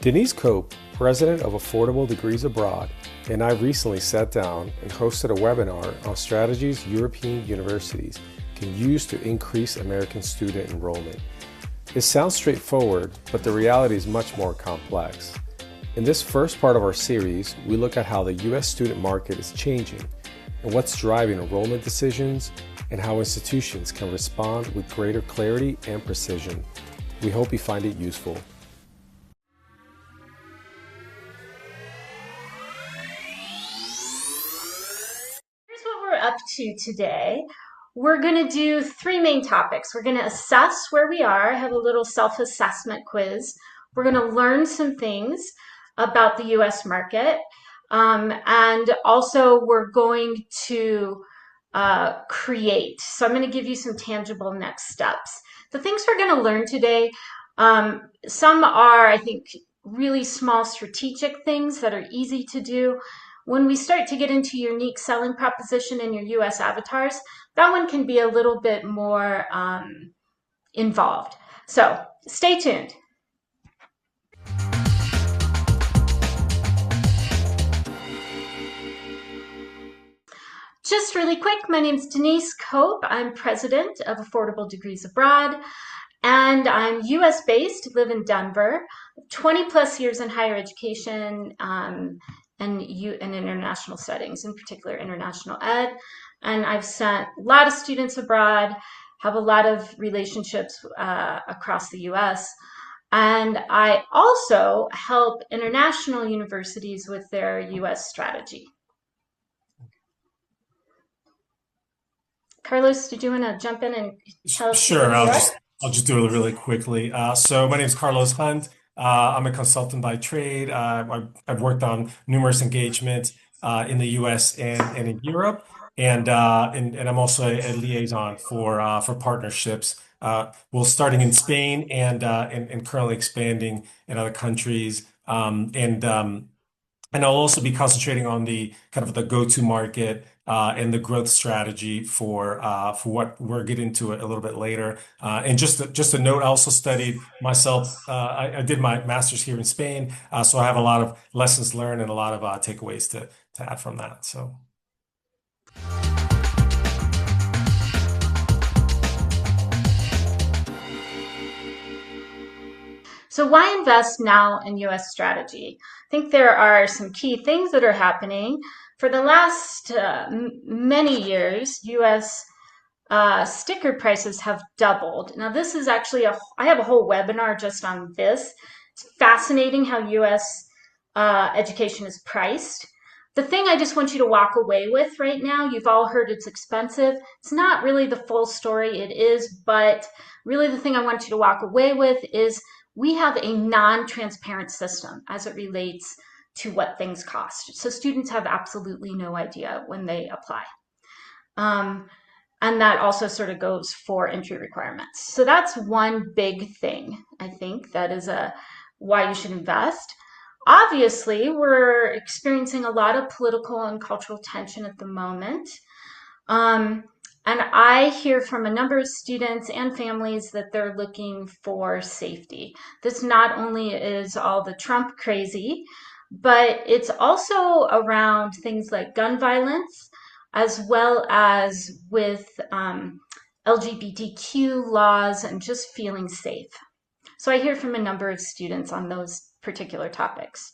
Denise Cope, president of Affordable Degrees Abroad, and I recently sat down and hosted a webinar on strategies European universities can use to increase American student enrollment. It sounds straightforward, but the reality is much more complex. In this first part of our series, we look at how the U.S. student market is changing and what's driving enrollment decisions and how institutions can respond with greater clarity and precision. We hope you find it useful. Here's what we're up to today. We're going to do three main topics. We're going to assess where we are, have a little self-assessment quiz. We're going to learn some things about the U.S. market. And also we're going to create. So I'm going to give you some tangible next steps. The things we're going to learn today, some are, I think, really small strategic things that are easy to do. When we start to get into your unique selling proposition and your U.S. avatars, that one can be a little bit more involved. So stay tuned. Just really quick, my name is Denise Cope. I'm president of Affordable Degrees Abroad, and I'm US based, live in Denver, 20 plus years in higher education and international settings, in particular international ed. And I've sent a lot of students abroad, have a lot of relationships across the US. And I also help international universities with their US strategy. Carlos, did you want to jump in and tell us? Sure, I'll just do it really quickly. So my name is Carlos Hunt. I'm a consultant by trade. I've worked on numerous engagements in the U.S. and in Europe, and I'm also a liaison for partnerships. Well, starting in Spain and currently expanding in other countries. And I'll also be concentrating on the kind of the go-to market and the growth strategy for what we're getting to a little bit later. And just a note, I also studied myself. I did my master's here in Spain, so I have a lot of lessons learned and a lot of takeaways to add from that. So why invest now in U.S. strategy? I think there are some key things that are happening. For the last many years, U.S. Sticker prices have doubled. Now this is actually I have a whole webinar just on this. It's fascinating how U.S. Education is priced. The thing I just want you to walk away with right now, you've all heard it's expensive. It's not really the full story, it is, but really the thing I want you to walk away with is we have a non-transparent system as it relates to what things cost. So students have absolutely no idea when they apply. And that also sort of goes for entry requirements. So that's one big thing, I think, that is why you should invest. Obviously, we're experiencing a lot of political and cultural tension at the moment. And I hear from a number of students and families that they're looking for safety. This not only is all the Trump crazy, but it's also around things like gun violence, as well as with LGBTQ laws and just feeling safe. So I hear from a number of students on those particular topics.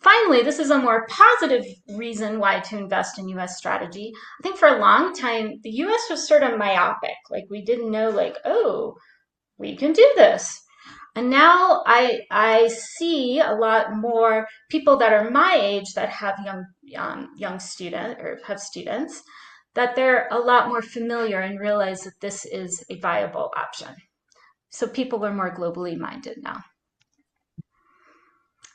Finally, this is a more positive reason why to invest in U.S. strategy. I think for a long time, the U.S. was sort of myopic. Like we didn't know like, oh, we can do this. And now I see a lot more people that are my age that have young student or have students, that they're a lot more familiar and realize that this is a viable option. So people are more globally minded now.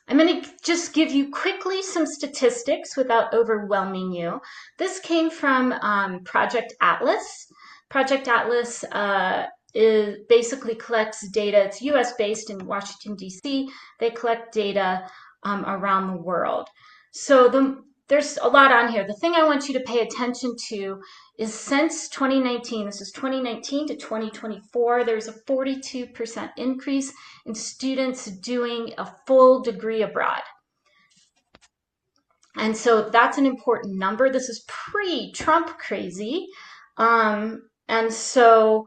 I'm going to just give you quickly some statistics without overwhelming you. This came from Project Atlas. Project Atlas basically collects data. It's US based in Washington, D.C. They collect data around the world. So there's a lot on here. The thing I want you to pay attention to is since 2019, this is 2019 to 2024, there's a 42% increase in students doing a full degree abroad. And so that's an important number. This is pre-Trump crazy. And so,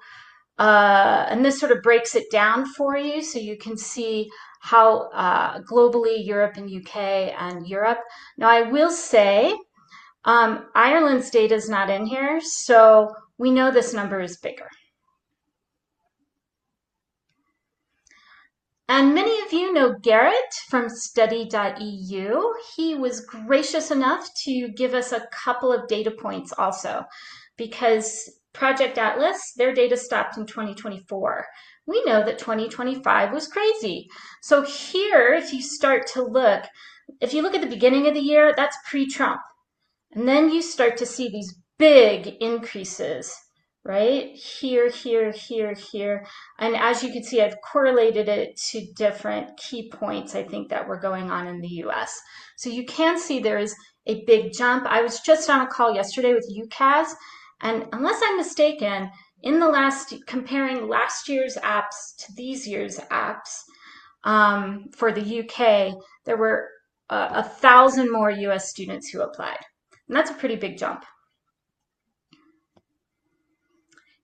and this sort of breaks it down for you so you can see how globally Europe and UK and Europe. Now, I will say Ireland's data is not in here, so we know this number is bigger. And many of you know Garrett from study.eu. He was gracious enough to give us a couple of data points also, because Project Atlas, their data stopped in 2024. We know that 2025 was crazy. So here, if you start to look, if you look at the beginning of the year, that's pre-Trump. And then you start to see these big increases, right? Here, here, here, here. And as you can see, I've correlated it to different key points, I think, that were going on in the US. So you can see there is a big jump. I was just on a call yesterday with UCAS, and unless I'm mistaken, in the comparing last year's apps to these year's apps for the UK, there were 1,000 more US students who applied. And that's a pretty big jump.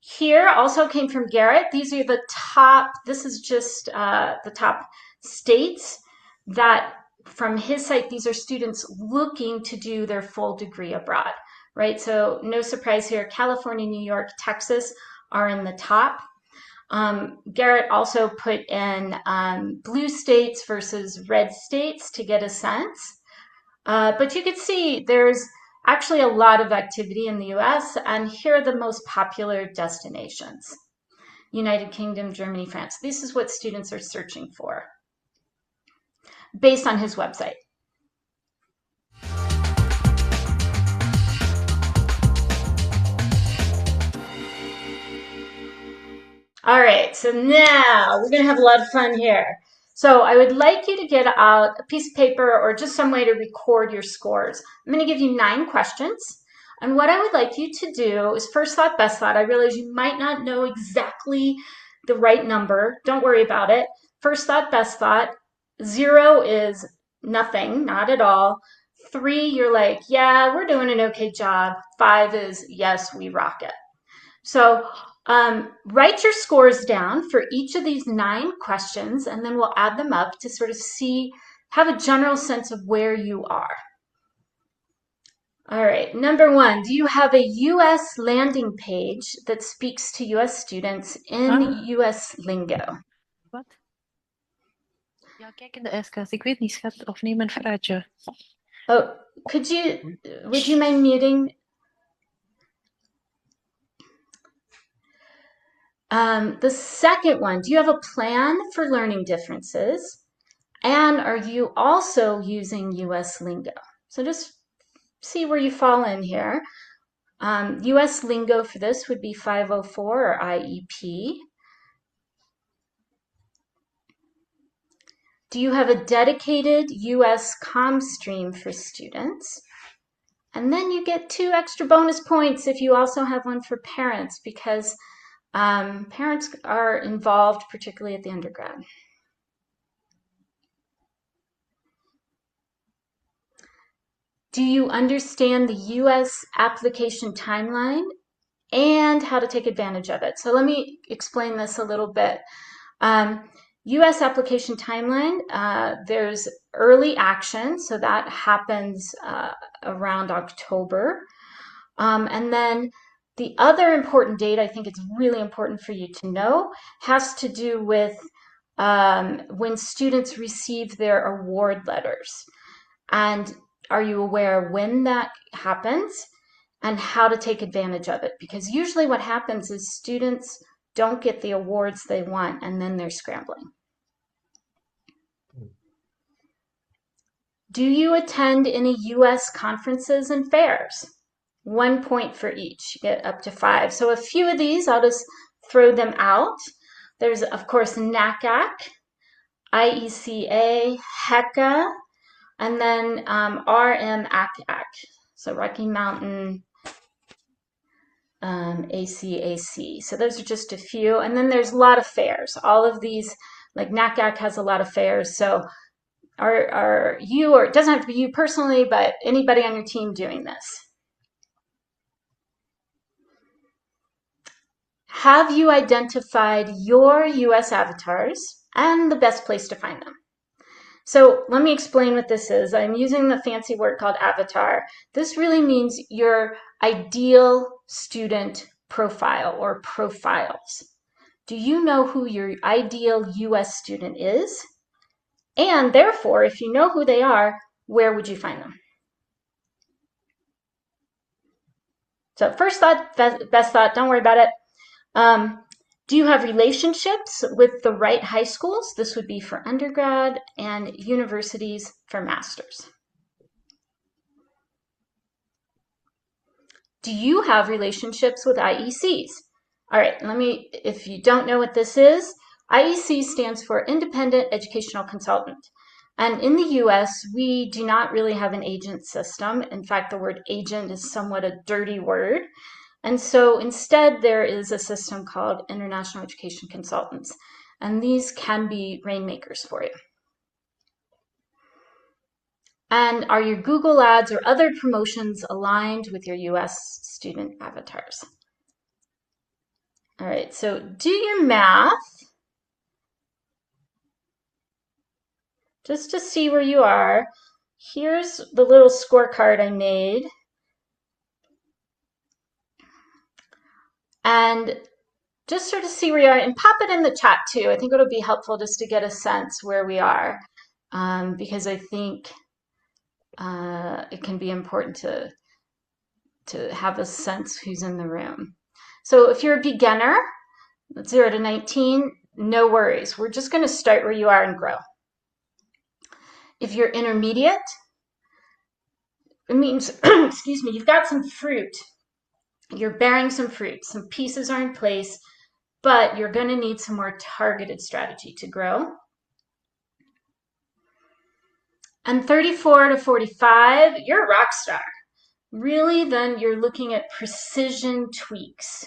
Here also came from Garrett. These are the top, this is just the top states that from his site, these are students looking to do their full degree abroad, right? So no surprise here, California, New York, Texas are in the top. Garrett also put in blue states versus red states to get a sense. But you can see there's actually a lot of activity in the US, and here are the most popular destinations. United Kingdom, Germany, France. This is what students are searching for based on his website. All right, so now we're gonna have a lot of fun here. So I would like you to get out a piece of paper or just some way to record your scores. I'm going to give you 9 questions. And what I would like you to do is first thought, best thought. I realize you might not know exactly the right number. Don't worry about it. First thought, best thought. 0 is nothing, not at all. 3, you're like, yeah, we're doing an okay job. 5 is, yes, we rock it. So write your scores down for each of these 9 questions, and then we'll add them up to sort of have a general sense of where you are. All right, number 1, do you have a US landing page that speaks to US students in US lingo? Wat? Ja, kijk in de S-kaart. Ik weet niet, schat, of neem een fruitje. Oh, would you mind muting? The second one, do you have a plan for learning differences? And are you also using US lingo? So just see where you fall in here. US lingo for this would be 504 or IEP. Do you have a dedicated US comm stream for students? And then you get 2 extra bonus points if you also have one for parents, because parents are involved, particularly at the undergrad. Do you understand the US application timeline and how to take advantage of it? So let me explain this a little bit. US application timeline, there's early action, so that happens around October. And then the other important date, I think it's really important for you to know, has to do with when students receive their award letters. And are you aware when that happens and how to take advantage of it? Because usually what happens is students don't get the awards they want, and then they're scrambling. Do you attend any US conferences and fairs? 1 point for each, you get up to 5. So a few of these, I'll just throw them out. There's, of course, NACAC, IECA, HECA, and then RMAC, so Rocky Mountain ACAC. So those are just a few. And then there's a lot of fairs. All of these, like NACAC has a lot of fairs. So are you, or it doesn't have to be you personally, but anybody on your team doing this? Have you identified your US avatars and the best place to find them? So let me explain what this is. I'm using the fancy word called avatar. This really means your ideal student profile or profiles. Do you know who your ideal US student is? And therefore, if you know who they are, where would you find them? So first thought, best thought, don't worry about it. Do you have relationships with the right high schools? This would be for undergrad, and universities for masters. Do you have relationships with IECs? All right, if you don't know what this is, IEC stands for Independent Educational Consultant. And in the US, we do not really have an agent system. In fact, the word agent is somewhat a dirty word. And so instead, there is a system called International Education Consultants. And these can be rainmakers for you. And are your Google ads or other promotions aligned with your US student avatars? All right, so do your math just to see where you are. Here's the little scorecard I made. And just sort of see where you are, and pop it in the chat too. I think it'll be helpful just to get a sense where we are, because I think it can be important to have a sense who's in the room. So if you're a beginner, 0 to 19, no worries. We're just going to start where you are and grow. If you're intermediate, it means, excuse me, you've got some fruit. You're bearing some fruit. Some pieces are in place, but you're going to need some more targeted strategy to grow. And 34 to 45, you're a rock star. Really, then you're looking at precision tweaks.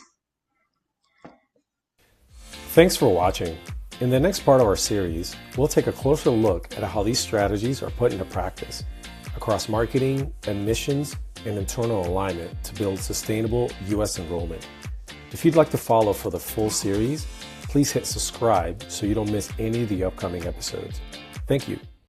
Thanks for watching. In the next part of our series, we'll take a closer look at how these strategies are put into practice across marketing, admissions, and internal alignment to build sustainable US enrollment. If you'd like to follow for the full series, please hit subscribe so you don't miss any of the upcoming episodes. Thank you.